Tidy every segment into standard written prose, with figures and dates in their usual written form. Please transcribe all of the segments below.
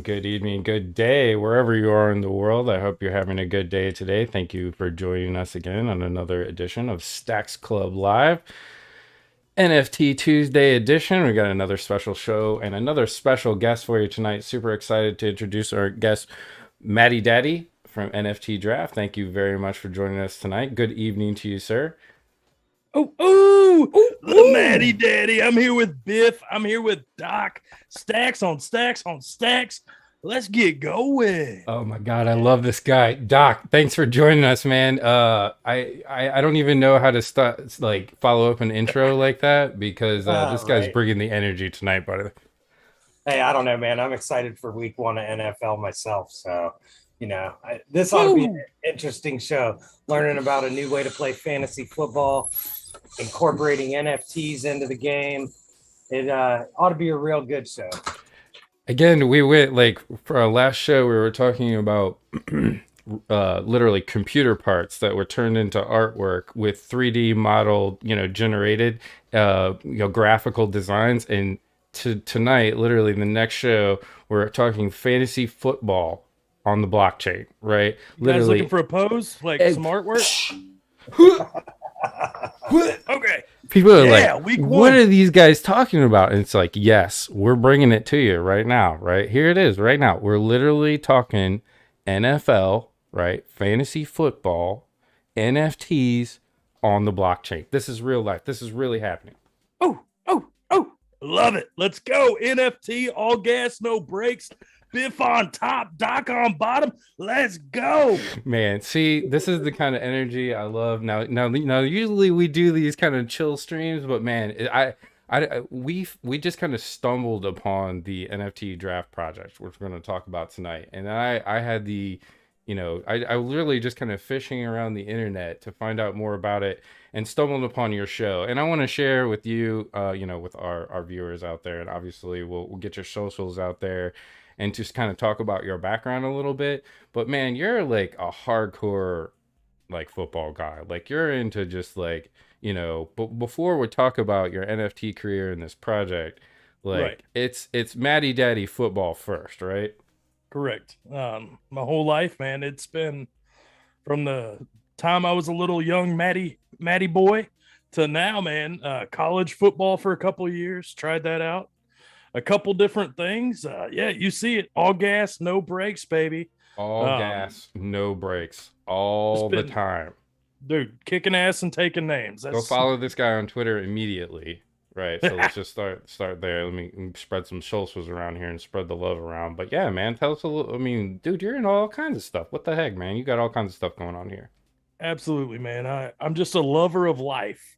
Good evening, good day, wherever you are in the world. I hope you're having a good day today. Thank you for joining us again on another edition of STAXX.CLUB Live. NFT Tuesday edition. We got another special show and another special guest for you tonight. Super excited to introduce our guest, Matty Daddy from NFT Draft. Thank you very much for joining us tonight. Good evening to you, sir. The Matty Daddy. I'm here with Biff. I'm here with Doc. Stacks on stacks on stacks. Let's get going. Oh my God, I love this guy, Doc. Thanks for joining us, man. I don't even know how to start follow up an intro like that because this guy's bringing the energy tonight, brother. Hey, I don't know, man. I'm excited for week one of NFL myself. So, this ought to be an interesting show. Learning about a new way to play fantasy football, incorporating NFTs into the game. It ought to be a real good show. Again, we went for our last show, we were talking about literally computer parts that were turned into artwork with 3D model, generated, graphical designs. And tonight, literally the next show, we're talking fantasy football on the blockchain, right? You literally guys looking for a pose, some artwork? Okay. People are what are these guys talking about? And it's like, yes, we're bringing it to you right now, right? Here it is right now. We're literally talking NFL, right? Fantasy football, NFTs on the blockchain. This is real life. This is really happening. Oh, love it. Let's go. NFT, all gas, no brakes. Biff on top, Doc on bottom. Let's go, man. See, this is the kind of energy I love. Now, usually we do these kind of chill streams, but man, we just kind of stumbled upon the NFT draft project, which we're going to talk about tonight. And I had the, I literally just kind of fishing around the internet to find out more about it and stumbled upon your show. And I want to share with you, with our viewers out there. And obviously we'll get your socials out there and just kind of talk about your background a little bit. But man, you're like a hardcore football guy. You're into just but before we talk about your NFT career and this project, right. it's Matty Daddy football first, right? Correct. My whole life, man, it's been from the time I was a little young Matty boy to now, man. College football for a couple of years, tried that out. A couple different things. You see it. All gas, no brakes, baby. All gas, no brakes, all the time. Dude, kicking ass and taking names. Go follow this guy on Twitter immediately. Right. So let's just start there. Let me spread some socials around here and spread the love around. But yeah, man, tell us a little. I mean, dude, you're in all kinds of stuff. What the heck, man? You got all kinds of stuff going on here. Absolutely, man. I'm just a lover of life,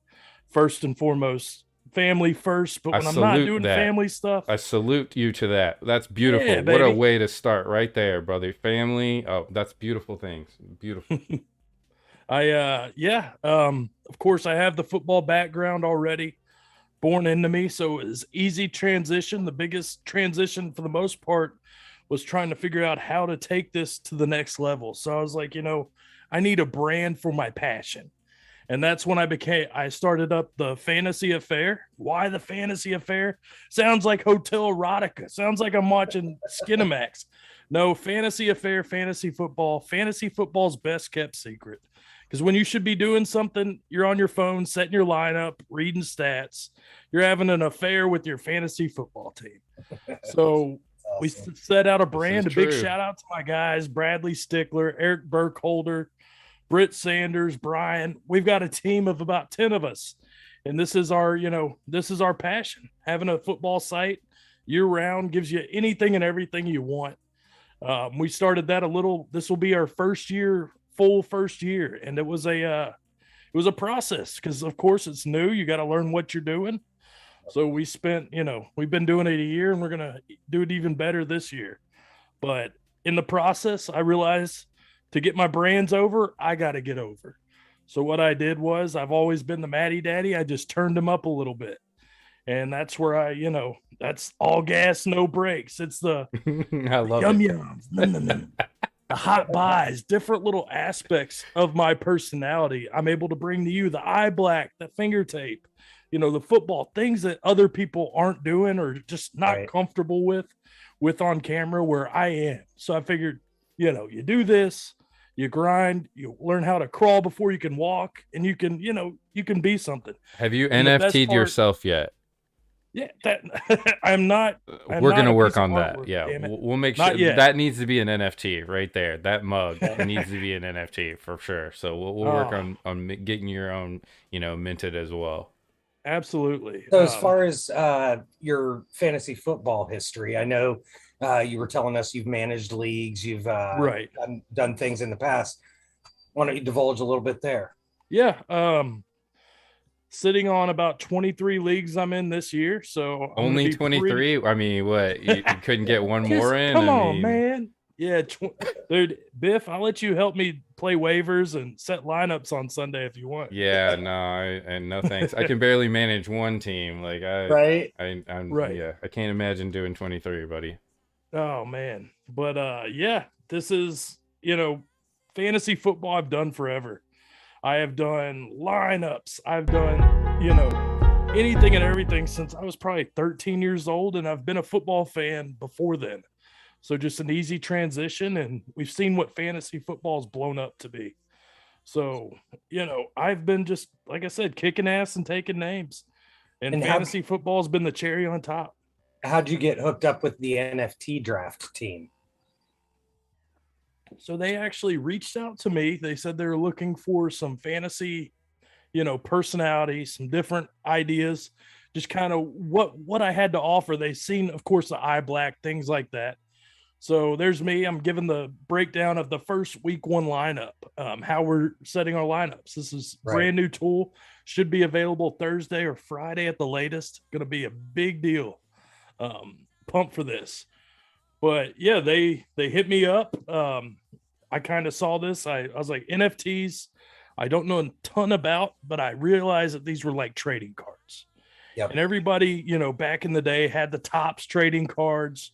first and foremost. Family first, but when I'm not doing family stuff, I salute you to that. That's beautiful. Yeah, what a way to start right there, brother. Family. Oh, that's beautiful things. Beautiful. Of course I have the football background already born into me, so it was easy transition. The biggest transition for the most part was trying to figure out how to take this to the next level. So I was like, I need a brand for my passion. And that's when I started up the Fantasy Affair. Why the Fantasy Affair? Sounds like Hotel Erotica. Sounds like I'm watching Skinamax. No, Fantasy Affair, fantasy football. Fantasy football's best kept secret. Because when you should be doing something, you're on your phone, setting your lineup, reading stats. You're having an affair with your fantasy football team. So we set out a brand. A big shout out to my guys, Bradley Stickler, Eric Burkholder, Britt Sanders, Brian. We've got a team of about 10 of us. And this is our passion. Having a football site year round gives you anything and everything you want. We started that this will be our full first year. And it was a process because of course it's new. You got to learn what you're doing. So we've been doing it a year and we're going to do it even better this year. But in the process, I realized to get my brands over, I got to get over. So what I did was I've always been the Matty Daddy. I just turned them up a little bit. And that's where that's all gas, no brakes. It's the I love yums, the hot buys, different little aspects of my personality. I'm able to bring to you the eye black, the finger tape, the football, things that other people aren't doing or just not comfortable with on camera where I am. So I figured, you do this, you grind, you learn how to crawl before you can walk, and you can be something. Have you NFT'd yourself yet? Yeah, that I'm not. We're going to work on that. Yeah, we'll make sure that needs to be an NFT right there. That mug needs to be an NFT for sure. So we'll work on getting your own, minted as well. Absolutely. So as far as your fantasy football history, I know you were telling us you've managed leagues, you've done things in the past. Why don't you divulge a little bit there? Yeah. Sitting on about 23 leagues I'm in this year. So only 23. I mean, what, you couldn't get one more in? Come on, man. Yeah, dude, Biff, I'll let you help me play waivers and set lineups on Sunday if you want. Yeah, no thanks. I can barely manage one team. Like I'm right. Yeah, I can't imagine doing 23, buddy. Oh man, but this is fantasy football I've done forever. I have done lineups. I've done anything and everything since I was probably 13 years old, and I've been a football fan before then. So just an easy transition, and we've seen what fantasy football has blown up to be. So, I've been just, like I said, kicking ass and taking names. And fantasy football has been the cherry on top. How'd you get hooked up with the NFT draft team? So they actually reached out to me. They said they were looking for some fantasy, personality, some different ideas, just kind of what I had to offer. They've seen, of course, the eye black, things like that. So there's me. I'm giving the breakdown of the first week one lineup, how we're setting our lineups. This is brand new tool. Should be available Thursday or Friday at the latest. Going to be a big deal. Pumped for this. But yeah, they hit me up. I kind of saw this. I was like, NFTs, I don't know a ton about, but I realized that these were like trading cards. Yep. And everybody, back in the day had the Topps trading cards.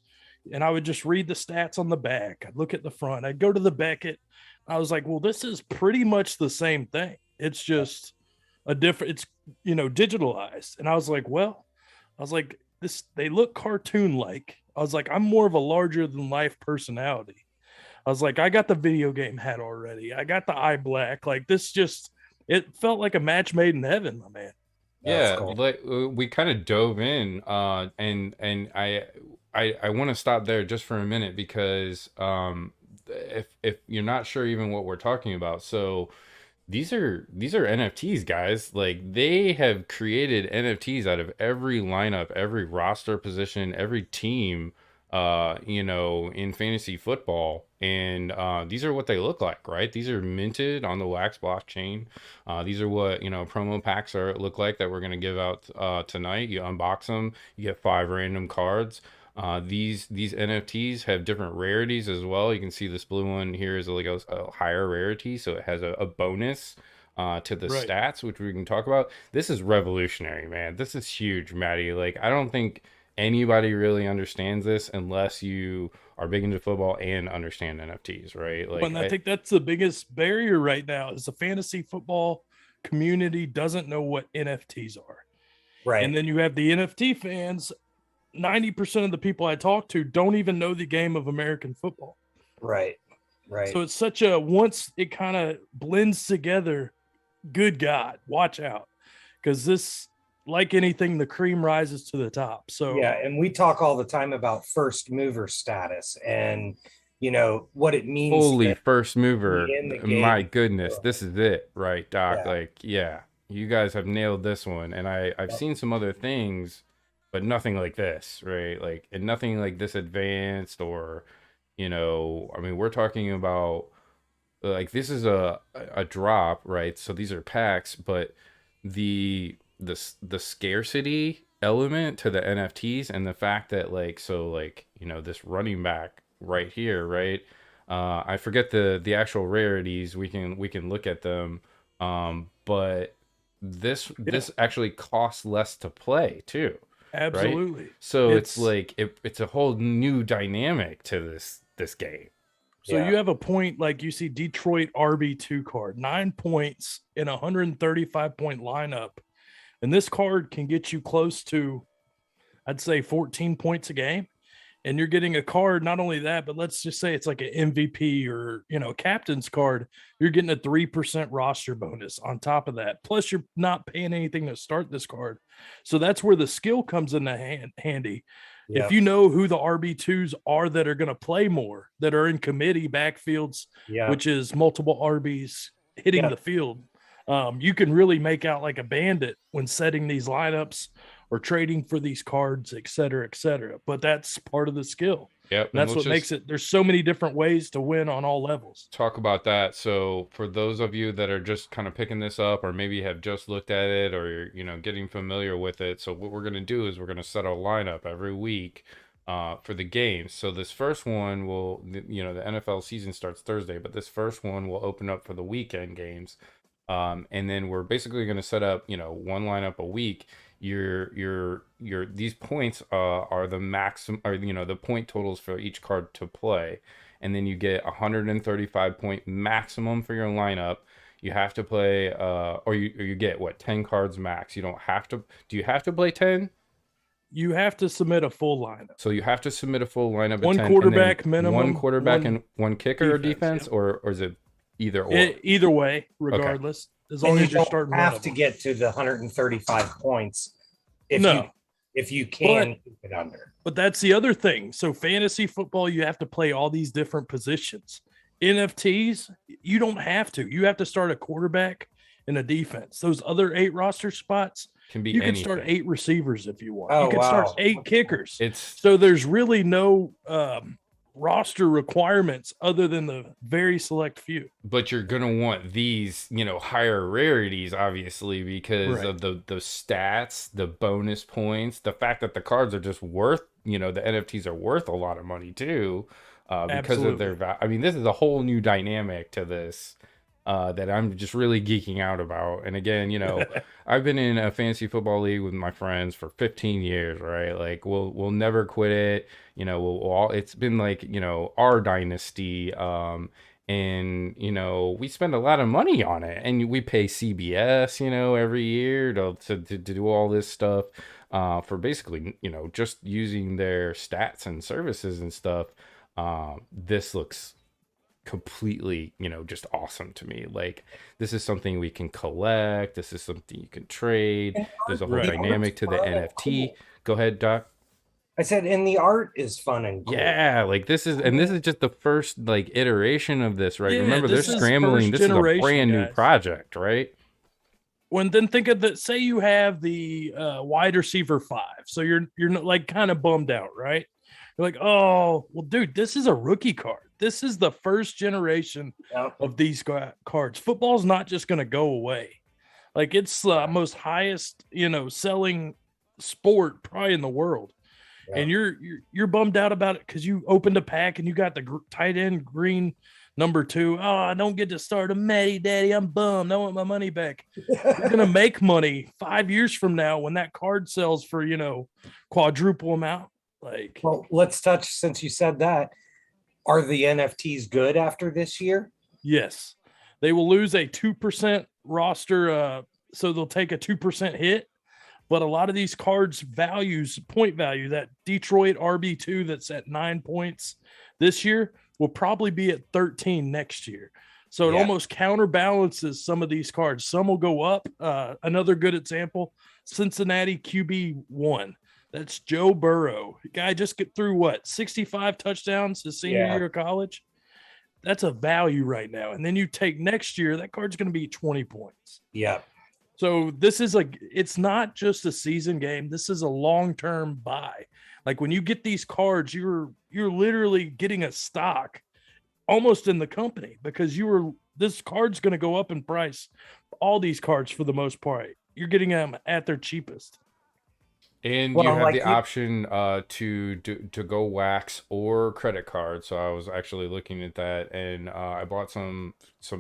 And I would just read the stats on the back. I'd look at the front. I'd go to the Beckett. I was like, well, this is pretty much the same thing. It's just it's, digitalized. And I was like, they look cartoon-like. I was like, I'm more of a larger than life personality. I was like, I got the video game hat already. I got the eye black. Like this it felt like a match made in heaven, my man. Yeah, cool. Like we kind of dove in and I want to stop there just for a minute because if you're not sure even what we're talking about, so these are NFTs, guys. Like they have created NFTs out of every lineup, every roster position, every team, in fantasy football. And these are what they look like, right? These are minted on the Wax blockchain. These are what promo packs look like that we're gonna give out tonight. You unbox them, you get 5 random cards. These NFTs have different rarities as well. You can see this blue one here is like a higher rarity, so it has a bonus to the stats, which we can talk about. This is revolutionary, man. This is huge, Maddie. Like I don't think anybody really understands this unless you are big into football and understand NFTs, right? Like, And I think that's the biggest barrier right now is the fantasy football community doesn't know what NFTs are. Right. And then you have the NFT fans. 90% of the people I talk to don't even know the game of American football. Right. Right. So it's such a, once it kind of blends together, good God, watch out. Because this, like anything, the cream rises to the top. So yeah, and we talk all the time about first mover status and what it means. Holy first mover. in the game. My goodness, this is it, right, Doc? Yeah. Like, yeah, you guys have nailed this one. And I've seen some other things, but nothing like this, right? Like, and nothing like this advanced or, I mean, we're talking about like, this is a drop, right? So these are packs, but the scarcity element to the NFTs and the fact that this running back right here, right? I forget the actual rarities. We can look at them, but this actually costs less to play too. absolutely. Right? So it's like it's a whole new dynamic to this game. So you have a point, like you see Detroit RB2 card, 9 points in a 135 point lineup. And this card can get you close to, I'd say 14 points a game. And you're getting a card, not only that, but let's just say it's like an MVP or, captain's card. You're getting a 3% roster bonus on top of that. Plus you're not paying anything to start this card. So that's where the skill comes in handy. Yeah. If you know who the RB2s are that are going to play more, that are in committee backfields, which is multiple RBs hitting the field, you can really make out like a bandit when setting these lineups or trading for these cards, et cetera, et cetera. But that's part of the skill. Yep. That's what makes it. There's so many different ways to win on all levels. Talk about that. So for those of you that are just kind of picking this up or maybe have just looked at it or you're, getting familiar with it. So what we're going to do is we're going to set a lineup every week for the games. So this first one will, the NFL season starts Thursday, but this first one will open up for the weekend games. And then we're basically going to set up, one lineup a week. These points are the maximum, or the point totals for each card to play, and then you get 135 point maximum for your lineup. You have to play, or you get 10 cards max. You don't have to. Do you have to play 10? You have to submit a full lineup. So you have to submit a full lineup. One of 10, quarterback minimum. One quarterback and one kicker defense, or defense, or is it either or? Either way, regardless. Okay. As long as you're starting, have to get to the 135 points if you can keep it under. But that's the other thing. So fantasy football, you have to play all these different positions. NFTs, you don't have to. You have to start a quarterback and a defense. Those other 8 roster spots can be. You can start 8 receivers if you want. Oh, you can start 8 kickers. So there's really no roster requirements other than the very select few. But you're gonna want these, higher rarities, obviously, because of the stats, the bonus points, the fact that the cards are just worth, the NFTs are worth a lot of money too, because of their value. I mean, this is a whole new dynamic to this that I'm just really geeking out about. And again, I've been in a fantasy football league with my friends for 15 years, right? Like we'll never quit it. It's been like, our dynasty. And, we spend a lot of money on it, and we pay CBS, every year to do all this stuff, for basically, just using their stats and services and stuff. This looks completely, just awesome to me. Like, this is something we can collect. This is something you can trade. There's a whole dynamic to the NFT. Cool. Go ahead, Doc. I said, and the art is fun and cool. Yeah, like this is just the first iteration of this, right? Yeah, Remember, they're scrambling. This is a brand new project, right? Then think of say you have the wide receiver 5, so you're like kind of bummed out, right? You're like, oh, well, dude, this is a rookie card. This is the first generation of these cards. Football's not just going to go away. Like, it's the most highest, selling sport probably in the world. Yeah. And you're bummed out about it because you opened a pack and you got the tight end green number 2. Oh, I don't get to start a Matty Daddy. I'm bummed. I want my money back. You're going to make money 5 years from now when that card sells for, quadruple amount. Like, well, let's touch, since you said that, Are the NFTs good after this year? Yes. They will lose a 2% roster. So they'll take a 2% hit. But a lot of these cards point value, that Detroit RB2 that's at 9 points this year will probably be at 13 next year. So it almost counterbalances some of these cards. Some will go up. Another good example, Cincinnati QB1. That's Joe Burrow. The guy just get through 65 touchdowns his senior year of college. That's a value right now. And then you take next year, that card's going to be 20 points. Yeah. So this is it's not just a season game. This is a long-term buy. Like when you get these cards, you're literally getting a stock almost in the company, because this card's going to go up in price. All these cards, for the most part, you're getting them at their cheapest. And you have the option to go wax or credit card. So I was actually looking at that, and I bought some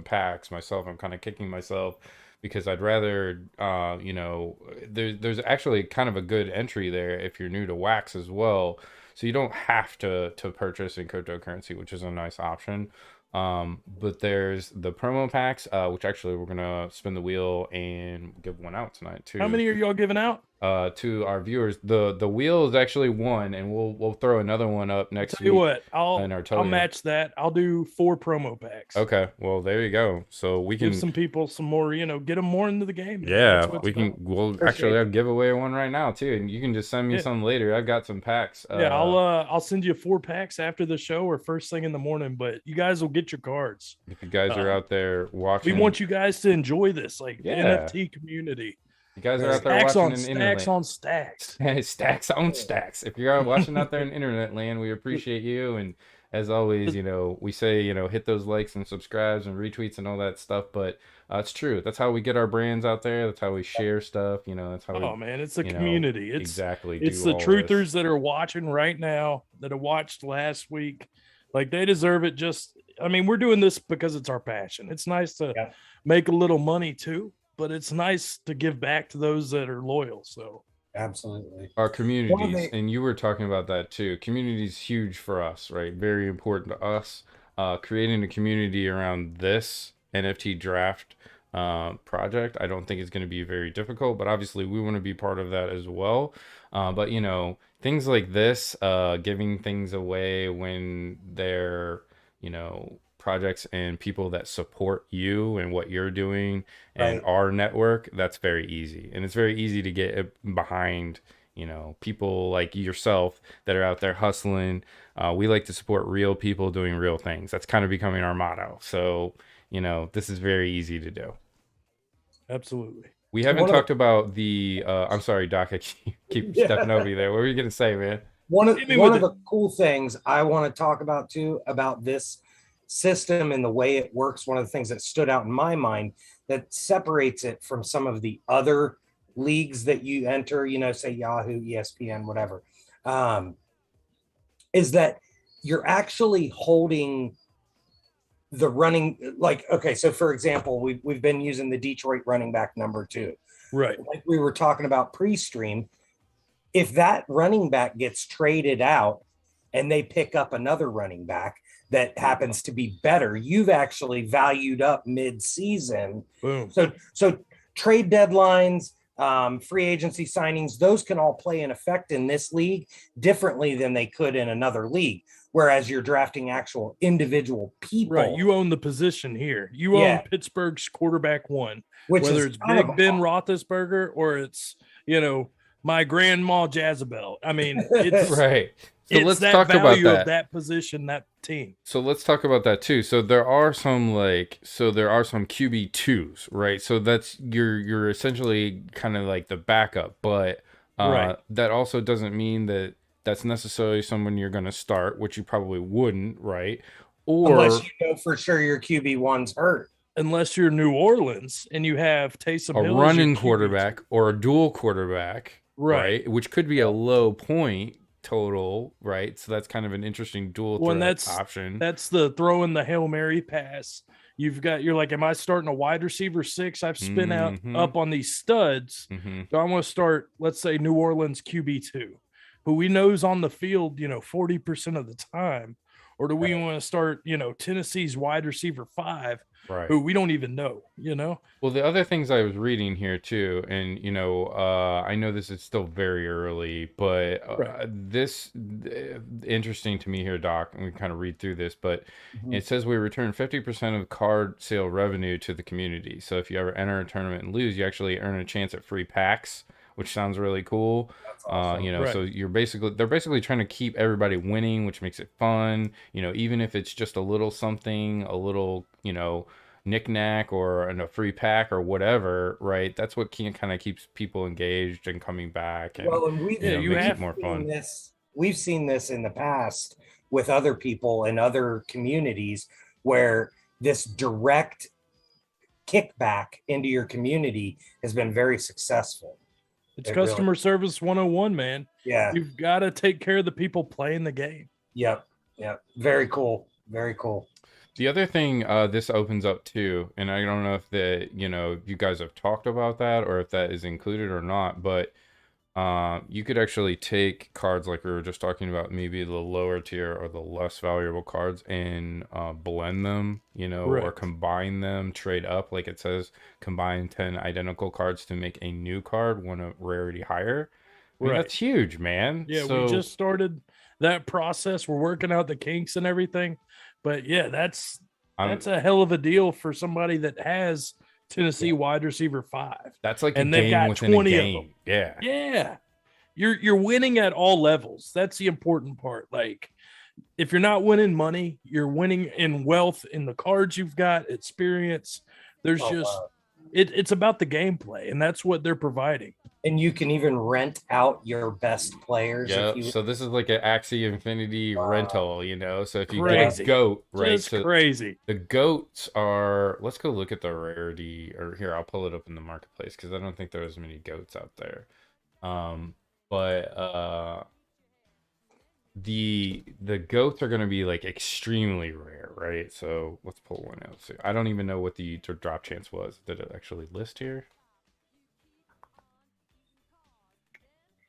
packs myself. I'm kind of kicking myself because I'd rather, there's actually kind of a good entry there if you're new to wax as well. So you don't have to purchase in cryptocurrency, which is a nice option. But there's the promo packs, which actually we're gonna spin the wheel and give one out tonight too. How many are y'all giving out? To our viewers. The wheel is actually one, and we'll throw another one up next week. Tell you what, I'll token. match that. I'll do 4 promo packs. Okay, well there you go. So we can give some people some more, get them more into the game. Yeah, we can. We'll actually I'll give away one right now too, and you can just send me some later. I've got some packs. I'll send you 4 packs after the show or first thing in the morning. But you guys will get your cards. If you guys are out there watching, we want you guys to enjoy this, the NFT community. You guys are out there watching in internet. STAXX on STAXX. STAXX on STAXX. If you're watching out there in internet land, we appreciate you. And as always, we say, hit those likes and subscribes and retweets and all that stuff. But it's true. That's how we get our brands out there. That's how we share stuff. That's how it's a community. It's exactly. It's the truthers that are watching right now, that have watched last week. Like, they deserve it. We're doing this because it's our passion. It's nice to make a little money too, but it's nice to give back to those that are loyal. So absolutely, our communities, and you were talking about that too. Community is huge for us, right? Very important to us. Creating a community around this NFT draft project, I don't think it's going to be very difficult, but obviously we want to be part of that as well. But things like this, giving things away when they're projects and people that support you and what you're doing and our network, that's very easy. And it's very easy to get behind people like yourself that are out there hustling. We like to support real people doing real things. That's kind of becoming our motto. So this is very easy to do. Absolutely. We haven't talked about the I'm sorry, Doc, I keep stepping over you there. What were you gonna say, man? One of the cool things I want to talk about too, about this system and the way it works, one of the things that stood out in my mind that separates it from some of the other leagues that you enter, say Yahoo, ESPN, whatever, is that you're actually holding the running, so for example, we've been using the Detroit running back number 2, right? Like we were talking about pre-stream. If that running back gets traded out and they pick up another running back that happens to be better, you've actually valued up mid-season. Boom. So trade deadlines, free agency signings, those can all play an effect in this league differently than they could in another league. Whereas you're drafting actual individual people. Right. You own the position here. You own Pittsburgh's quarterback 1, whether it's Big Ben Roethlisberger or it's, my grandma Jezebel. It's right. So let's talk about that position, that team. So let's talk about that too. So there are some QB2s, right? So that's you're essentially kind of like the backup, but that also doesn't mean that that's necessarily someone you're going to start, which you probably wouldn't, right? Or unless you know for sure your QB1's hurt. Unless you're New Orleans and you have Taysom Hill, a running quarterback or a dual quarterback, right? Which could be a low point total, right? So that's kind of an interesting dual option. That's the throwing the Hail Mary pass. You're like, am I starting a wide receiver 6? I've spin out up on these studs. So I want to start, let's say, New Orleans QB2, who we know is on the field, 40% of the time. or do we want to start, Tennessee's wide receiver 5, Right. who we don't even know, Well, the other things I was reading here too, and I know this is still very early, but this interesting to me here, Doc, and we kind of read through this, but it says we return 50% of card sale revenue to the community. So if you ever enter a tournament and lose, you actually earn a chance at free packs, which sounds really cool. That's awesome. So they're basically trying to keep everybody winning, which makes it fun. Even if it's just a little something, a little, knick-knack or a free pack or whatever, right? That's what kind of keeps people engaged and coming back, and we've makes it more fun. We've seen this in the past with other people in other communities where this direct kickback into your community has been very successful. It's customer service 101, man. Yeah. You've got to take care of the people playing the game. Yep. Very cool. Very cool. The other thing this opens up too, and I don't know if you guys have talked about that or if that is included or not, but you could actually take cards like we were just talking about, maybe the lower tier or the less valuable cards, and blend them, or combine them, trade up, like it says, combine 10 identical cards to make a new card, one a rarity higher. I mean, that's huge, man. Yeah, we just started that process. We're working out the kinks and everything. But yeah, that's a hell of a deal for somebody that has Tennessee wide receiver 5. That's like and they've got 20 of them. Yeah. You're winning at all levels. That's the important part. Like, if you're not winning money, you're winning in wealth, in the cards you've got, experience. There's it's about the gameplay, and that's what they're providing. And you can even rent out your best players. Yeah. So this is like an Axie Infinity rental, So if you get a goat, right? Just crazy. The goats are. Let's go look at the rarity. Or here, I'll pull it up in the marketplace because I don't think there's many goats out there. But the goats are going to be like extremely rare, right? So let's pull one out. So I don't even know what the drop chance was. Did it actually list here?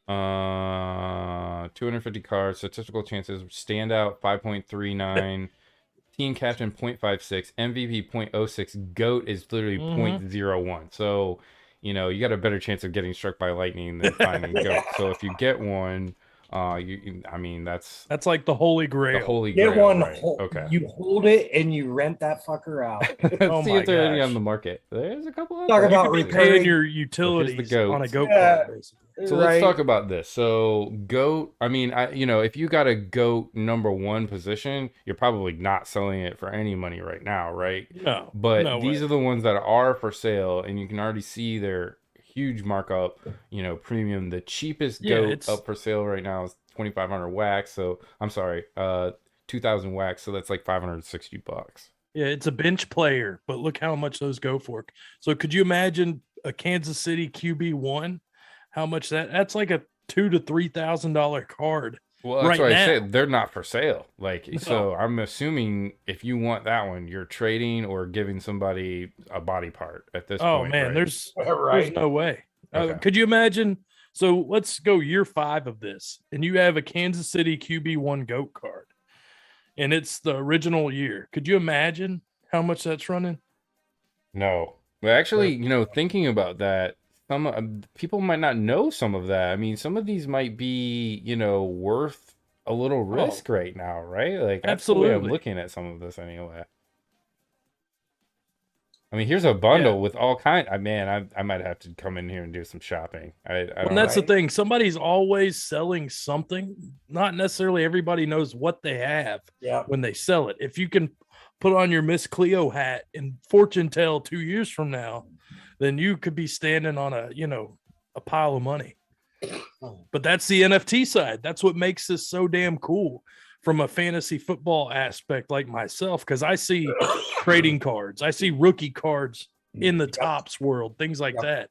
250 cards, statistical chances, standout 5.39, team captain 0.56, MVP 0.06, goat is literally 0.01. So, you got a better chance of getting struck by lightning than finding goat. So if you get one, that's like the holy grail. The holy get grail, one. right? Okay. You hold it and you rent that fucker out. Let's see if they're already on the market. There's a couple of Talk about repaying your utilities on a goat card, basically. So let's talk about this. So goat, if you got a goat number 1 position, you're probably not selling it for any money right now, right? No. But these are the ones that are for sale, and you can already see their huge markup, premium. The cheapest goat up for sale right now is 2,500 wax. So I'm sorry, 2,000 wax. So that's like $560. Yeah, it's a bench player, but look how much those go for. So could you imagine a Kansas City QB1? How much that's like a $2,000 to $3,000 card. Well, that's why I said they're not for sale. So I'm assuming if you want that one, you're trading or giving somebody a body part at this point. Oh man, right? there's no way. Okay. Could you imagine? So let's go year 5 of this, and you have a Kansas City QB1 GOAT card, and it's the original year. Could you imagine how much that's running? No. Well, actually, thinking about that, some people might not know some of that. I mean, some of these might be, worth a little risk right now, right? Like, that's absolutely. The way I'm looking at some of this anyway. I mean, here's a bundle with all kinds. I might have to come in here and do some shopping. And that's the thing. Somebody's always selling something. Not necessarily everybody knows what they have when they sell it. If you can put on your Miss Cleo hat and fortune tell 2 years from now, then you could be standing on a pile of money. But that's the NFT side. That's what makes this so damn cool from a fantasy football aspect, like myself, because I see trading cards, I see rookie cards in the tops world, things like that.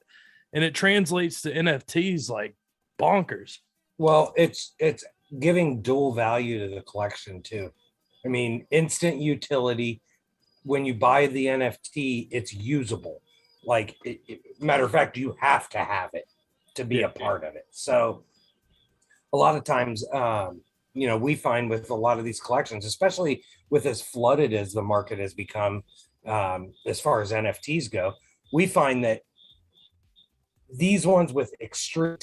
And it translates to NFTs like bonkers. Well, it's giving dual value to the collection too. I mean, instant utility. When you buy the NFT, it's usable. Like, matter of fact, you have to have it to be a part of it. So a lot of times we find with a lot of these collections, especially with as flooded as the market has become, as far as NFTs go, we find that these ones with extreme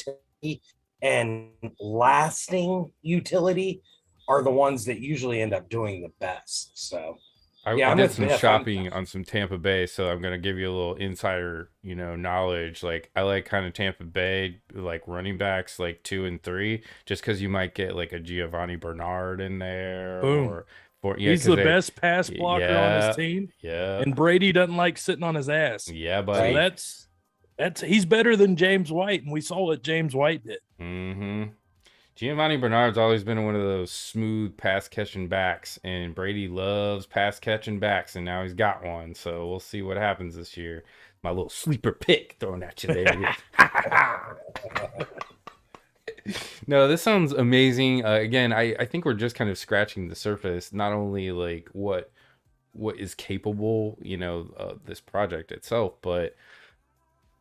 and lasting utility are the ones that usually end up doing the best. So I did some shopping on some Tampa Bay, so I'm gonna give you a little insider, knowledge. Like I like kind of Tampa Bay, like running backs, like 2 and 3, just because you might get like a Giovanni Bernard in there. Boom. Yeah, he's the best pass blocker on his team. Yeah, and Brady doesn't like sitting on his ass. Yeah, buddy. So that's he's better than James White, and we saw what James White did. Giovanni Bernard's always been one of those smooth pass catching backs, and Brady loves pass catching backs, and now he's got one. So we'll see what happens this year. My little sleeper pick thrown at you there. No, this sounds amazing. Again, I think we're just kind of scratching the surface. Not only like what is capable, this project itself, but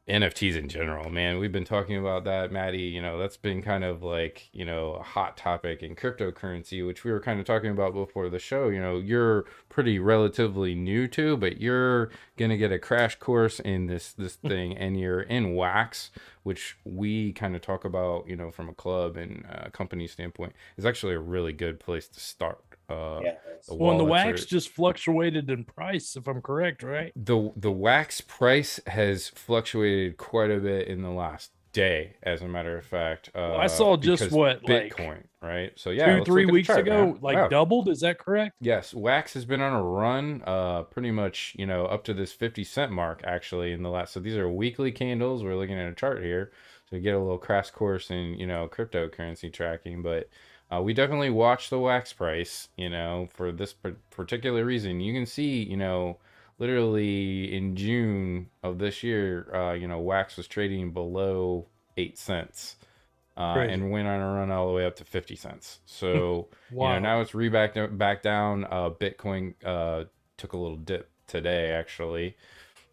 NFTs in general, man. We've been talking about that, Maddie. That's been kind of like, a hot topic in cryptocurrency, which we were kind of talking about before the show. You're pretty relatively new to, but you're going to get a crash course in this thing, and you're in Wax, which we kind of talk about, from a club and company standpoint, is actually a really good place to start. The Wax just fluctuated in price, if I'm correct, right? The Wax price has fluctuated quite a bit in the last day, as a matter of fact. I saw just what Bitcoin, right? So yeah, 2-3 weeks ago, doubled. Is that correct? Yes, Wax has been on a run, pretty much, up to this 50-cent mark actually in the last. So these are weekly candles. We're looking at a chart here, so you get a little crash course in cryptocurrency tracking, but. We definitely watch the Wax price, for this particular reason. You can see, literally in June of this year, Wax was trading below 8 cents and went on a run all the way up to 50 cents. So, wow. Now it's back down. Bitcoin took a little dip today, actually.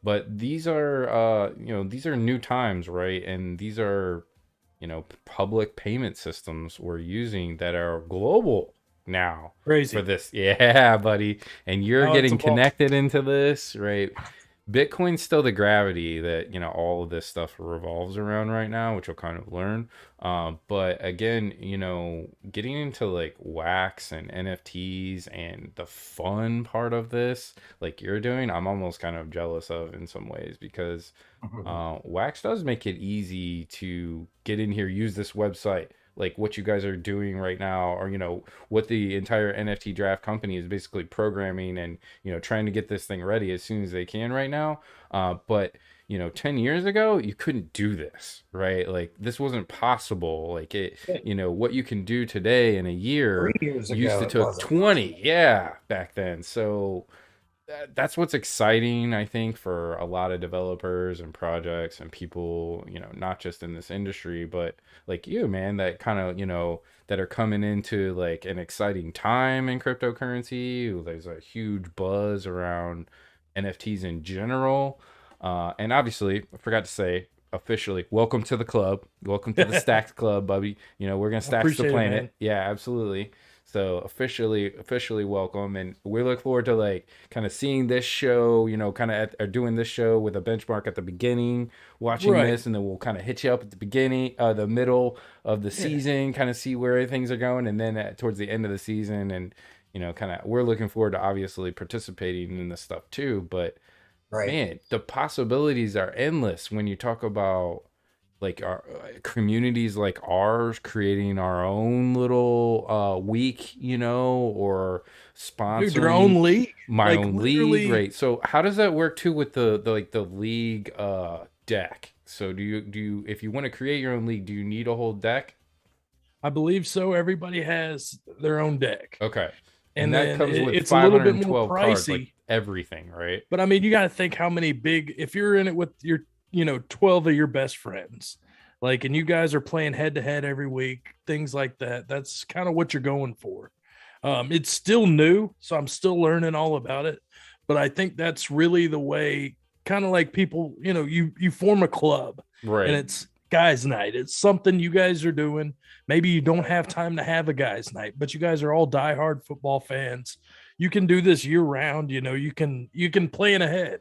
But these are, these are new times, right? And these are... public payment systems we're using that are global now. Crazy. For this. Yeah, buddy. And you're getting connected into this, right? Bitcoin's still the gravity that, all of this stuff revolves around right now, which you'll kind of learn. But again, getting into like Wax and NFTs and the fun part of this, like you're doing, I'm almost kind of jealous of in some ways, because Wax does make it easy to get in here, use this website, like what you guys are doing right now, or what the entire NFT draft company is basically programming and trying to get this thing ready as soon as they can right now. But 10 years ago you couldn't do this, right? Like this wasn't possible. Like it, what you can do today in a year used to took 20 back then. So that's what's exciting, I think, for a lot of developers and projects and people, not just in this industry, but like you, man, that kind of, that are coming into like an exciting time in cryptocurrency. There's a huge buzz around NFTs in general. And obviously, I forgot to say, officially, welcome to the club. Welcome to the STAXX.CLUB, Bubby. We're going to stack the planet. Yeah, absolutely. So officially welcome, and we look forward to like kind of seeing this show, kind of doing this show with a benchmark at the beginning, watching this, and then we'll kind of hit you up at the beginning, the middle of the season, kind of see where things are going, and then towards the end of the season, and kind of we're looking forward to obviously participating in this stuff too. But man, the possibilities are endless when you talk about like our communities like ours creating our own little week, or sponsoring your own league, my own league, right? So how does that work too with the league deck? So do you if you want to create your own league, do you need a whole deck? I believe so. Everybody has their own deck. Okay. And that comes with it's a little bit more pricey. Cards, like everything, right? But I mean, you got to think how many if you're in it with your 12 of your best friends, like, and you guys are playing head to head every week, things like that. That's kind of what you're going for. It's still new, so I'm still learning all about it. But I think that's really the way, kind of like people, you form a club, right? And it's guys' night. It's something you guys are doing. Maybe you don't have time to have a guys' night, but you guys are all diehard football fans. You can do this year round. You know, you can plan ahead,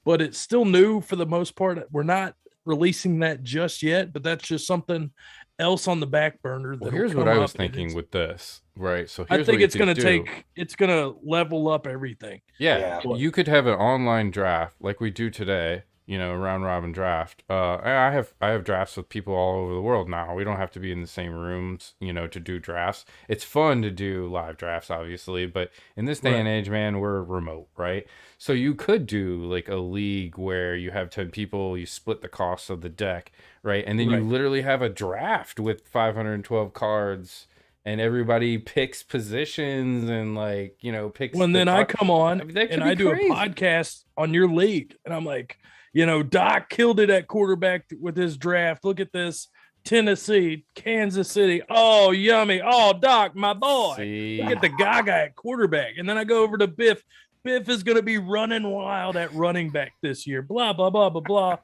but it's still new for the most part. We're not releasing that just yet, but that's just something else on the back burner. Well, here's what I was thinking with this, right? So I here's think what it's going to it's going to level up everything. Yeah, you could have an online draft like we do today, you know, round robin draft. I have drafts with people all over the world now. We don't have to be in the same rooms, you know, to do drafts. It's fun to do live drafts, obviously, but in this day and age, man, we're remote, right? So you could do like a league where you have 10 people, you split the cost of the deck, right? And then you literally have a draft with 512 cards. And everybody picks positions and, like, you know, picks. When then I come on and I do crazy. a podcast on your league, and I'm like, you know, Doc killed it at quarterback with his draft. Look at this: Tennessee, Kansas City. Oh, yummy! Oh, Doc, my boy. See? Look at the Gaga at quarterback, and then I go over to Biff. Biff is going to be running wild at running back this year. Blah blah blah blah blah.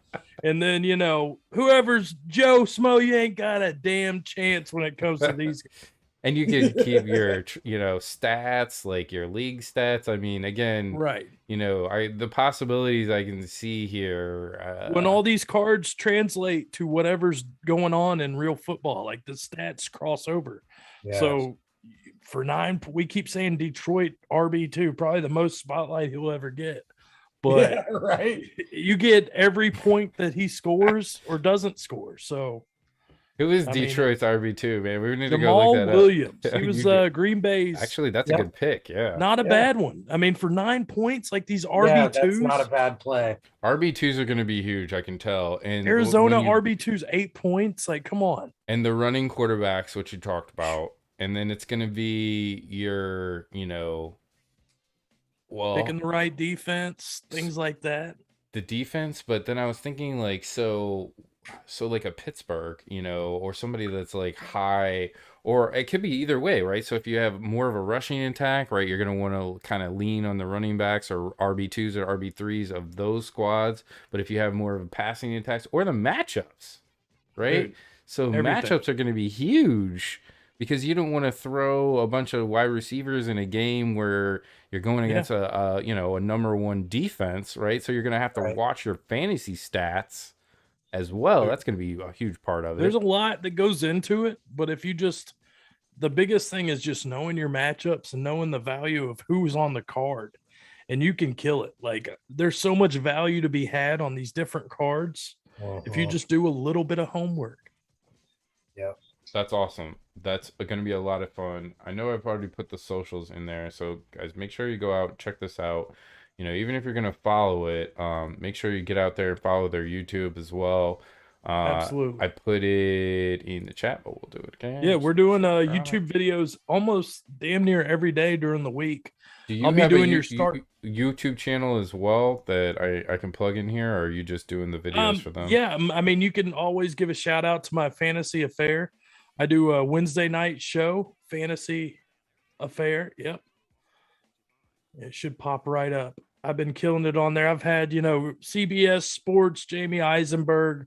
And then, you know, whoever's Joe Smo, you ain't got a damn chance when it comes to these. And you can keep your, you know, stats, like your league stats. I mean, again, you know, the possibilities I can see here. When all these cards translate to whatever's going on in real football, like the stats cross over. Yes. So for 9, we keep saying Detroit RB2, probably the most spotlight he'll ever get. But you get every point that he scores or doesn't score. So. Who is Detroit's RB2, man? We need to Jamal go look that Williams. up. He was Green Bay's. Actually, that's a good pick. Yeah, not a bad one. I mean, for 9 points, like these RB2s, that's not a bad play. RB2s are going to be huge, I can tell. And Arizona RB2s 8 points. Like, come on. And the running quarterbacks, which you talked about, and then it's going to be your, you know, picking the right defense, things like that. The defense, but then I was thinking, like, so like a Pittsburgh, you know, or somebody that's like high, or it could be either way, right? So if you have more of a rushing attack, right, you're going to want to kind of lean on the running backs or RB2s or RB3s of those squads. But if you have more of a passing attacks or the matchups, right? Dude, so matchups are going to be huge because you don't want to throw a bunch of wide receivers in a game where you're going against a you know, a number one defense, right? So you're going to have to watch your fantasy stats as well. That's going to be a huge part of it. There's a lot that goes into it, but if you just, the biggest thing is just knowing your matchups and knowing the value of who's on the card, and you can kill it. Like, there's so much value to be had on these different cards if you just do a little bit of homework. Yep. That's awesome. That's going to be a lot of fun. I know I've already put the socials in there, so guys, make sure you go out, check this out. You know, even if you're going to follow it, make sure you get out there and follow their YouTube as well. Absolutely. I put it in the chat, but we'll do it again. Yeah, we're doing YouTube videos almost damn near every day during the week. I'll be doing your YouTube channel as well that I can plug in here, or are you just doing the videos for them? Yeah, I mean, you can always give a shout out to my Fantasy Affair. I do a Wednesday night show, Fantasy Affair. Yep. It should pop right up. I've been killing it on there. I've had, you know, CBS Sports, Jamie Eisenberg,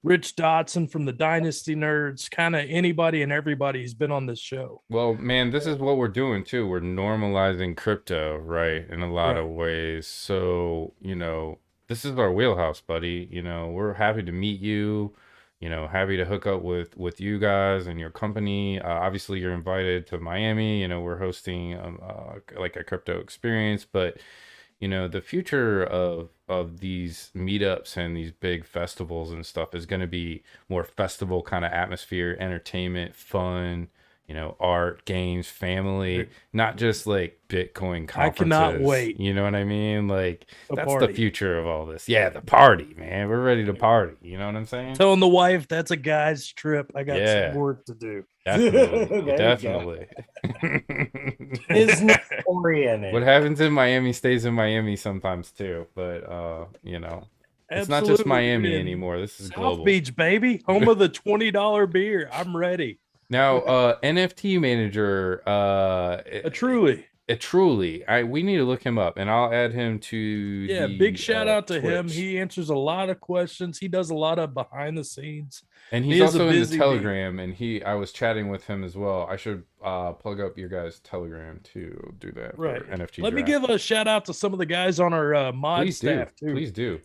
Rich Dotson from the Dynasty Nerds, kind of anybody and everybody's been on this show. Well, man, this is what we're doing too. We're normalizing crypto, right, in a lot of ways. So, you know, this is our wheelhouse, buddy. You know, we're happy to meet you. You know, happy to hook up with you guys and your company. Obviously, you're invited to Miami. You know, we're hosting like a crypto experience, but you know, the future of these meetups and these big festivals and stuff is going to be more festival kind of atmosphere, entertainment, fun, you know, art, games, family, not just like Bitcoin conferences. I cannot wait. You know what I mean? Like, that's party. the future of all this. Yeah, the party, man. We're ready to party. You know what I'm saying? Telling the wife that's a guy's trip. I got some work to do. Definitely. Definitely. Business oriented. What happens in Miami stays in Miami sometimes too. But you know, it's not just Miami anymore. This is global. South Beach, baby. Home of the $20 beer. I'm ready. Now, NFT manager, Truly. truly, we need to look him up, and I'll add him to Yeah, the big shout out to him. Twitch. He answers a lot of questions. He does a lot of behind the scenes. And He he's is a also in the busy bee. Telegram, and I was chatting with him as well. I should plug up your guys' Telegram to do that for Right. NFT Let me draft. give a shout out to some of the guys on our mod Please do. staff too. Please do.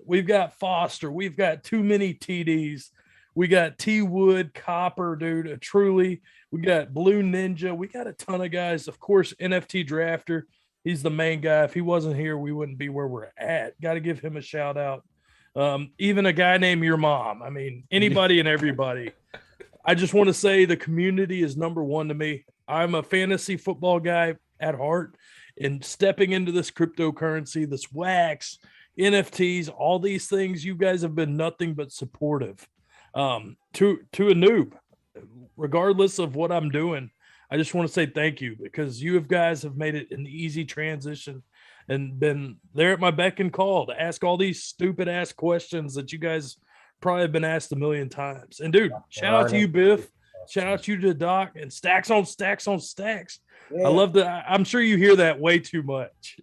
We've got Foster, we've got too many TDs, we got T Wood, Copper, dude, truly. We got Blue Ninja, we got a ton of guys. Of course, NFT Drafter, he's the main guy. If he wasn't here, we wouldn't be where we're at. Got to give him a shout out. Even a guy named Your Mom. I mean, anybody and everybody. I just want to say the community is number one to me. I'm a fantasy football guy at heart, and stepping into this cryptocurrency, this wax, NFTs, all these things, you guys have been nothing but supportive. To a noob, regardless of what I'm doing, I just want to say thank you, because you guys have made it an easy transition and been there at my beck and call to ask all these stupid ass questions that you guys probably have been asked a million times. And dude, shout out to you, Biff. Shout out to you to Doc, and stacks on stacks on stacks. Yeah. I love that. I'm sure you hear that way too much.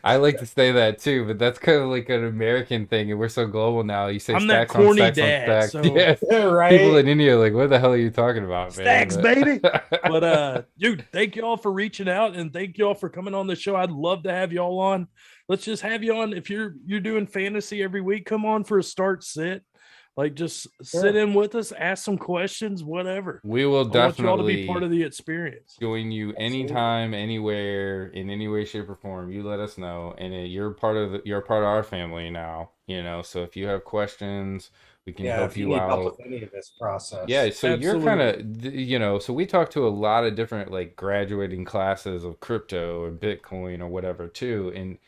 I like to say that too, but that's kind of like an American thing, and we're so global now. You say I'm that stacks on corny stacks dad, on stacks. so- Yeah. Yeah, right. People in India are like, what the hell are you talking about, man? Stacks, But- baby. But dude, thank y'all for reaching out, and thank y'all for coming on the show. I'd love to have y'all on. Let's just have you on. If you're doing fantasy every week, come on for a start sit. Like, just sit in with us, ask some questions, whatever. we will I want y'all to definitely be part of the experience. join you anytime, anywhere, in any way, shape, or form. You let us know, and you're part of our family now. You know, so if you have questions, we can help if you you need help out. with any of this process. Yeah, so you're Absolutely. kind of, so we talk to a lot of different like graduating classes of crypto and Bitcoin or whatever too, and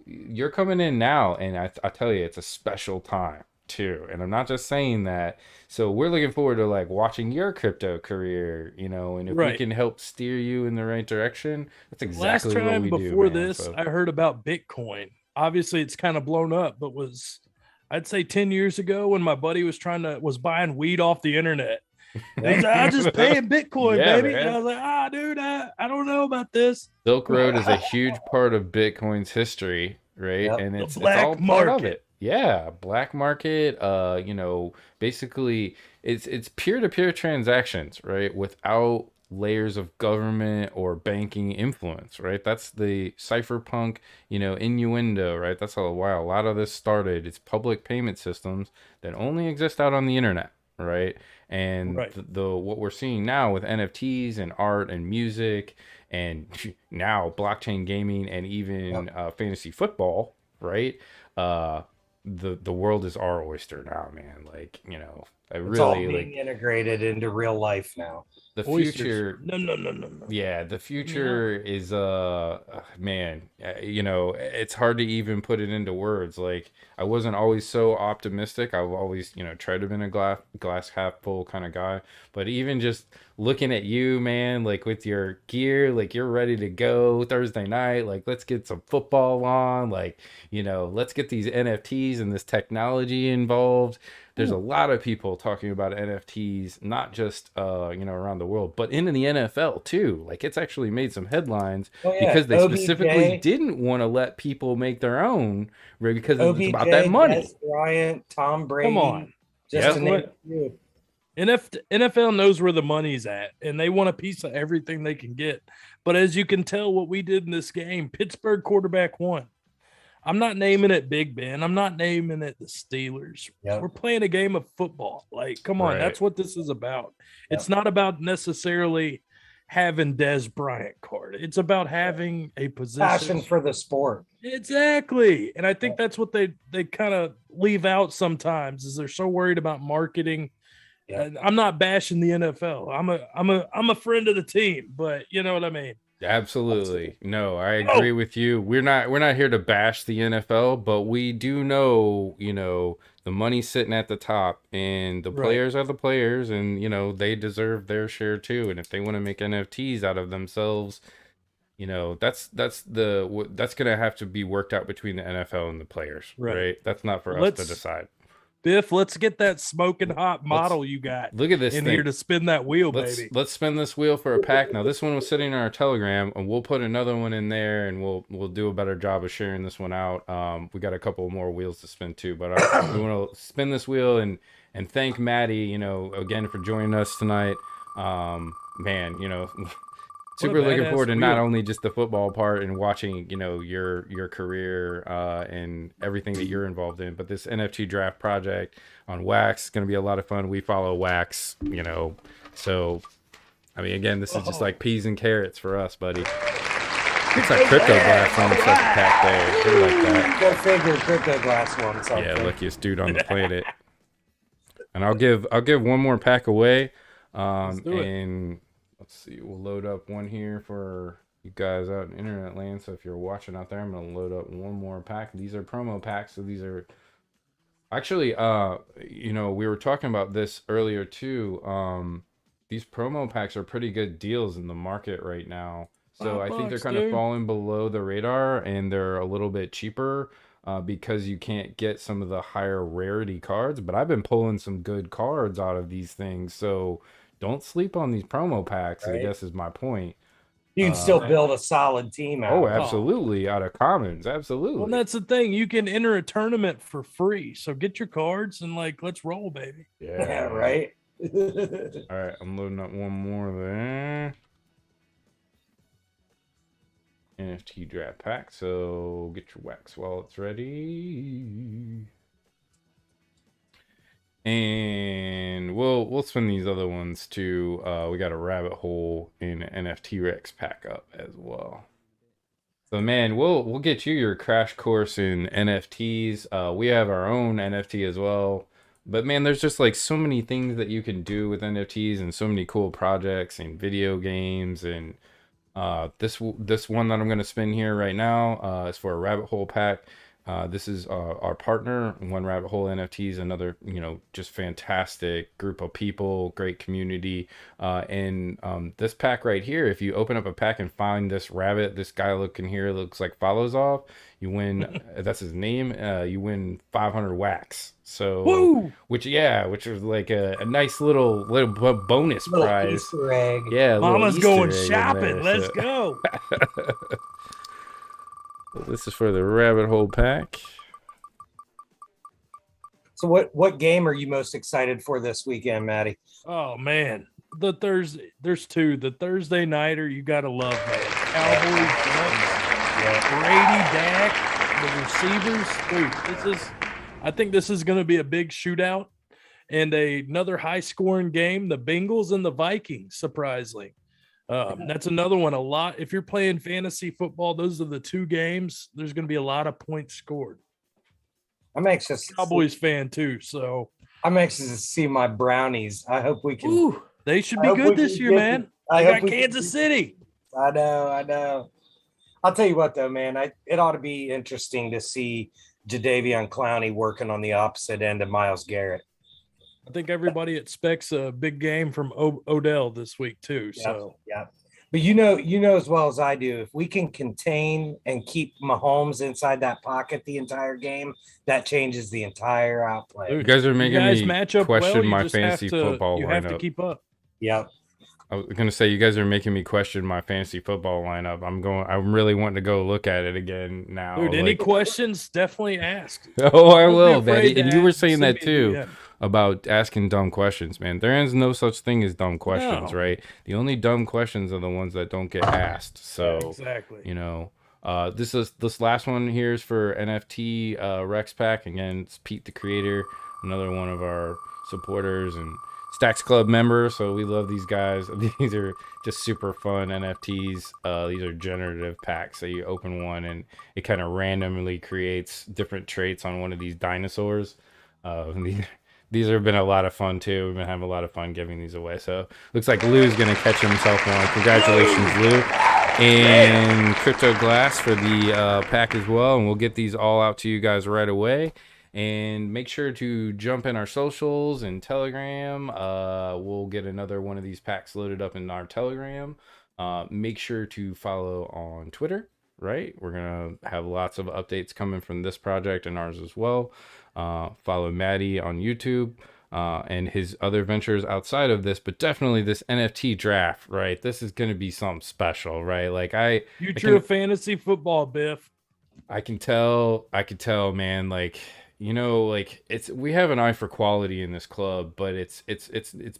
you're coming in now, and I tell you, it's a special time too, and I'm not just saying that. So we're looking forward to like watching your crypto career, and if we Right. can help steer you in the right direction, that's exactly Last what time we do, before man. this, So- I heard about Bitcoin. Obviously, it's kind of blown up, but I'd say 10 years ago when my buddy was buying weed off the internet. He was like, I just pay in Bitcoin, Yeah, baby. man. And I was like, dude, I don't know about this. Silk Road is a huge part of Bitcoin's history, right? Yep. And The it's black all part of market. it. Yeah, black market. Basically, it's peer-to-peer transactions, right? Without layers of government or banking influence, right? That's the cypherpunk, innuendo, right? That's why a lot of this started. It's public payment systems that only exist out on the internet, right? And Right. what we're seeing now with NFTs and art and music, and now blockchain gaming, and even fantasy football, right? The world is our oyster now, man. Like, I It's all really being integrated into real life now. the Oysters. future. No. Yeah, the future is man, it's hard to even put it into words. Like, I wasn't always so optimistic. I've always, tried to be a glass half full kind of guy. But even just looking at you, man, like with your gear, like you're ready to go Thursday night. Like, let's get some football on. Like, let's get these NFTs and this technology involved. There's a lot of people talking about NFTs, not just around the world, but in the NFL too. Like, it's actually made some headlines because they specifically didn't want to let people make their own, right? Because it's about that money. Des Bryant, Tom Brady. Come on. Just to name a few. NFL knows where the money's at, and they want a piece of everything they can get. But as you can tell, what we did in this game, Pittsburgh quarterback won. I'm not naming it Big Ben. I'm not naming it the Steelers. Yep. We're playing a game of football. Like, come on, Right. that's what this is about. Yep. It's not about necessarily having Des Bryant card. It's about having a position. Passion for the sport. Exactly. And I think that's what they kind of leave out sometimes, is they're so worried about marketing. Yeah. And I'm not bashing the NFL. I'm a friend of the team, but you know what I mean? Absolutely. No, I agree with you. We're not here to bash the NFL, but we do know, the money's sitting at the top, and the players are the players, and they deserve their share too. And if they want to make NFTs out of themselves, that's gonna have to be worked out between the NFL and the players, right? That's not for us to decide. Biff, let's get that smoking hot model you got Look at this in thing. here to spin that wheel, baby. Let's spin this wheel for a pack. Now this one was sitting in our Telegram, and we'll put another one in there, and we'll do a better job of sharing this one out. We got a couple more wheels to spin too, but we want to spin this wheel and thank Maddie, again for joining us tonight. Man, super looking forward to not only just the football part and watching, your career and everything that you're involved in, but this NFT draft project on Wax is going to be a lot of fun. We follow Wax, so I mean, again, this is just like peas and carrots for us, buddy. Looks like Crypto Glass on the second pack there. Something like that. Go figure, Crypto Glass won something. Yeah, luckiest dude on the planet. And I'll give one more pack away. And let's see, we'll load up one here for you guys out in internet land. So if you're watching out there, I'm gonna load up one more pack. These are promo packs, so these are actually we were talking about this earlier too. These promo packs are pretty good deals in the market right now. So I think they're kind of falling below the radar, and they're a little bit cheaper because you can't get some of the higher rarity cards. But I've been pulling some good cards out of these things, so don't sleep on these promo packs. Right. I guess is my point. You can still build a solid team out. Oh, absolutely. Out of commons. Absolutely. Well, that's the thing. You can enter a tournament for free. So get your cards and let's roll, baby. Yeah, right. All right. I'm loading up one more there. NFT draft pack. So get your wax wallets ready. And we'll spin these other ones too. We got a rabbit hole in NFT Rex pack up as well. So man, we'll get you your crash course in NFTs. We have our own NFT as well. But man, there's just like so many things that you can do with NFTs and so many cool projects and video games. And this one that I'm going to spin here right now is for a rabbit hole pack. This is our partner, One Rabbit Hole NFTs, another, just fantastic group of people, great community. And this pack right here, if you open up a pack and find this rabbit, this guy looking here looks like follows off, you win, that's his name, you win 500 wax. So, woo! which is like a nice little bonus prize. Easter egg. Yeah, Mama's going shopping. Let's go. This is for the rabbit hole pack. So what game are you most excited for this weekend, Maddie? Oh man, there's two. The Thursday nighter you gotta love, man. Cowboys, Brady, Dak, the receivers. Dude, I think this is gonna be a big shootout and another high scoring game. The Bengals and the Vikings, surprisingly. That's another one. If you're playing fantasy football, those are the two games. There's going to be a lot of points scored. I'm anxious. Cowboys fan too, so I'm anxious to see my Brownies. I hope we can. Ooh, they should be good this year, man. I got Kansas City. I know. I'll tell you what, though, man. It ought to be interesting to see Jadeveon Clowney working on the opposite end of Myles Garrett. I think everybody expects a big game from Odell this week too. Yeah. But you know as well as I do, if we can contain and keep Mahomes inside that pocket the entire game, that changes the entire outplay. You guys are making me question my fantasy football lineup. You have to keep up. Yep. I was gonna say you guys are making me question my fantasy football lineup. I'm really wanting to go look at it again now. Dude, any questions? Definitely ask. Oh, I will, Betty. And you were saying that too about asking dumb questions, man. There is no such thing as dumb questions, right? The only dumb questions are the ones that don't get asked. So exactly. This last one here is for NFT Rex pack. Again, it's Pete the creator, another one of our supporters and STAXX.CLUB member, so we love these guys. These are just super fun NFTs. These are generative packs, so you open one and it kind of randomly creates different traits on one of these dinosaurs. These have been a lot of fun too. We've been having a lot of fun giving these away. So looks like Lou's gonna catch himself one. Congratulations, Lou. And Crypto Glass for the pack as well. And we'll get these all out to you guys right away. And make sure to jump in our socials and Telegram. We'll get another one of these packs loaded up in our Telegram. Make sure to follow on Twitter right? We're going to have lots of updates coming from this project and ours as well. Follow Maddie on YouTube and his other ventures outside of this, but definitely this NFT draft, right? This is going to be something special, right? Like Future of fantasy football, Biff. I can tell, man, like, you know, like we have an eye for quality in this club, but it's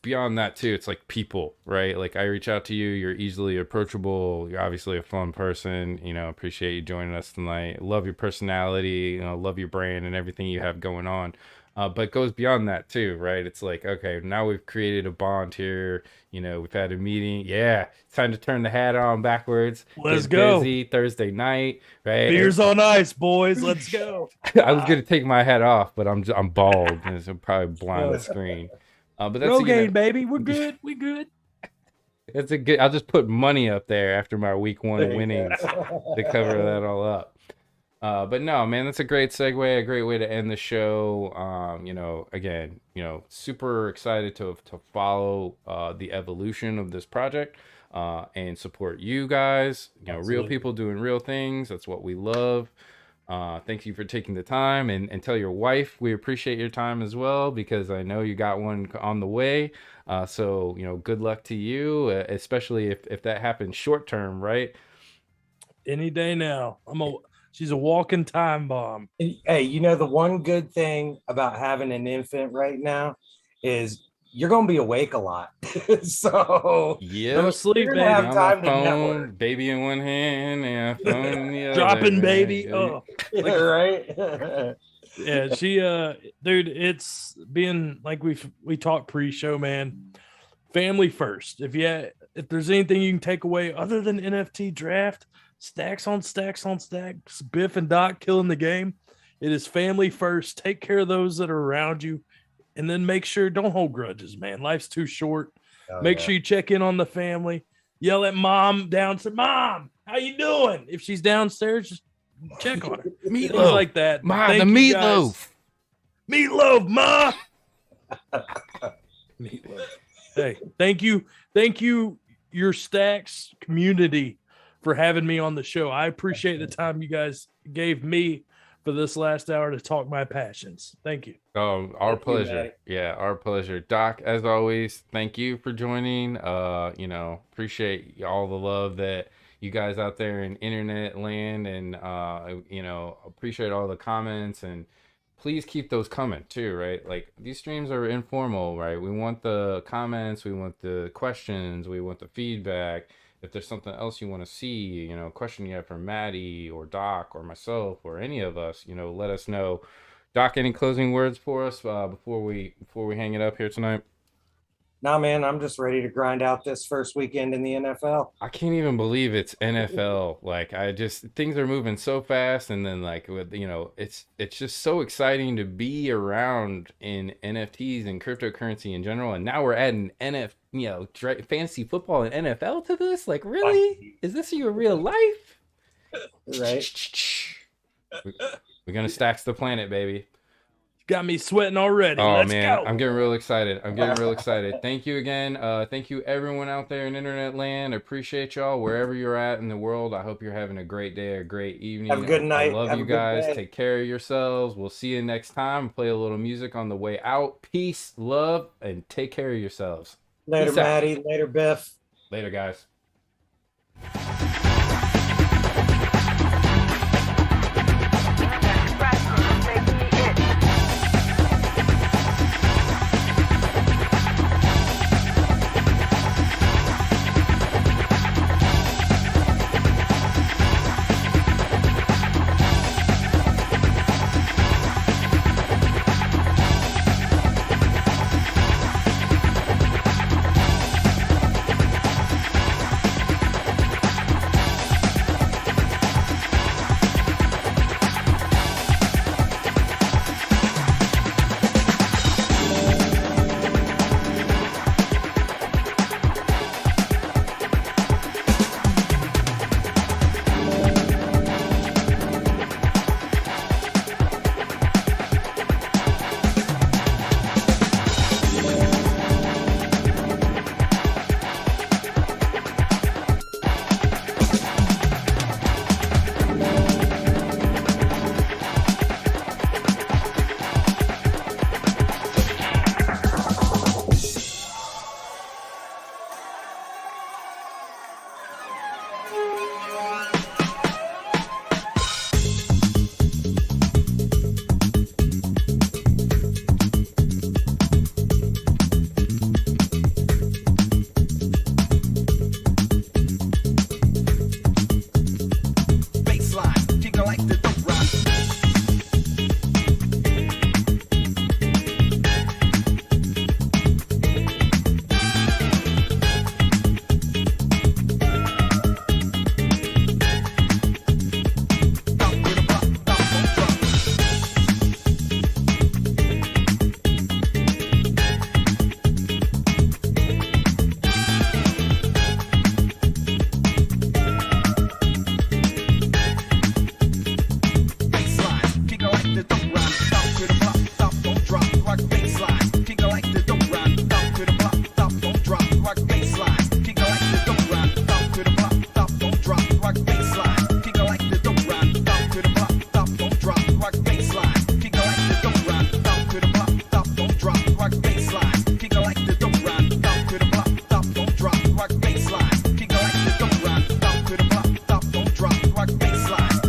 beyond that too. It's like people, right? Like I reach out to you, you're easily approachable. You're obviously a fun person, you know, appreciate you joining us tonight. Love your personality, you know, love your brand and everything you have going on. But it goes beyond that too, right? It's like, okay, now we've created a bond here. You know, we've had a meeting. Yeah, it's time to turn the hat on backwards. Let's go. Busy Thursday night, right? Beers on ice, boys. Let's go. I was gonna take my hat off, but I'm bald, and it's probably blind the screen. But that's Rogaine, baby. We're good. We good. That's a good. I'll just put money up there after my week 1 winnings to cover that all up. But no, man, that's a great segue, a great way to end the show. You know, again, you know, super excited to follow the evolution of this project and support you guys. You know, real people doing real things. That's what we love. Thank you for taking the time and tell your wife we appreciate your time as well, because I know you got one on the way. So, you know, good luck to you, especially if that happens short term, right? Any day now. She's a walking time bomb. Hey, you know, the one good thing about having an infant right now is you're going to be awake a lot. So yeah, no sleep, baby. Have time to phone, network. baby in one hand and phone in the other. Dropping baby. Oh, Right. Yeah, she dude, it's been like we talked pre-show, man. Family first. If there's anything you can take away other than NFT draft, stacks on stacks on stacks, Biff and Doc killing the game. It is family first. Take care of those that are around you, and then make sure, don't hold grudges, man. Life's too short. Make sure you check in on the family. Yell at mom downstairs. Mom, how you doing? If she's downstairs, just check on her. Things like that. Ma, the meatloaf. Meatloaf, ma. Meatloaf. Hey, thank you, your STAXX community, for having me on the show. I appreciate the time you guys gave me for this last hour to talk my passions. Thank you. Oh, our pleasure. Yeah, our pleasure. Doc, as always, thank you for joining. You know, appreciate all the love that you guys out there in internet land, and you know, appreciate all the comments, and please keep those coming too, right? Like, these streams are informal, right? We want the comments, we want the questions, we want the feedback. If there's something else you want to see, you know, a question you have for Maddie or Doc or myself or any of us, you know, let us know. Doc, any closing words for us before we hang it up here tonight? Nah, man, I'm just ready to grind out this first weekend in the NFL. I can't even believe it's NFL. Like, things are moving so fast, and then, like, with, you know, it's just so exciting to be around in NFTs and cryptocurrency in general. And now we're adding fantasy football and NFL to this. Like, really? Is this your real life? Right. We're gonna STAXX the planet, baby. Got me sweating already. Oh, Let's man, go. I'm getting real excited. Thank you again. Thank you everyone out there in internet land. I appreciate y'all wherever you're at in the world. I hope you're having a great day, a great evening. Have a good night. I love you guys. Take care of yourselves. We'll see you next time. Play a little music on the way out. Peace, love, and take care of yourselves. Later, Maddie. Later, Biff. Later, guys. the top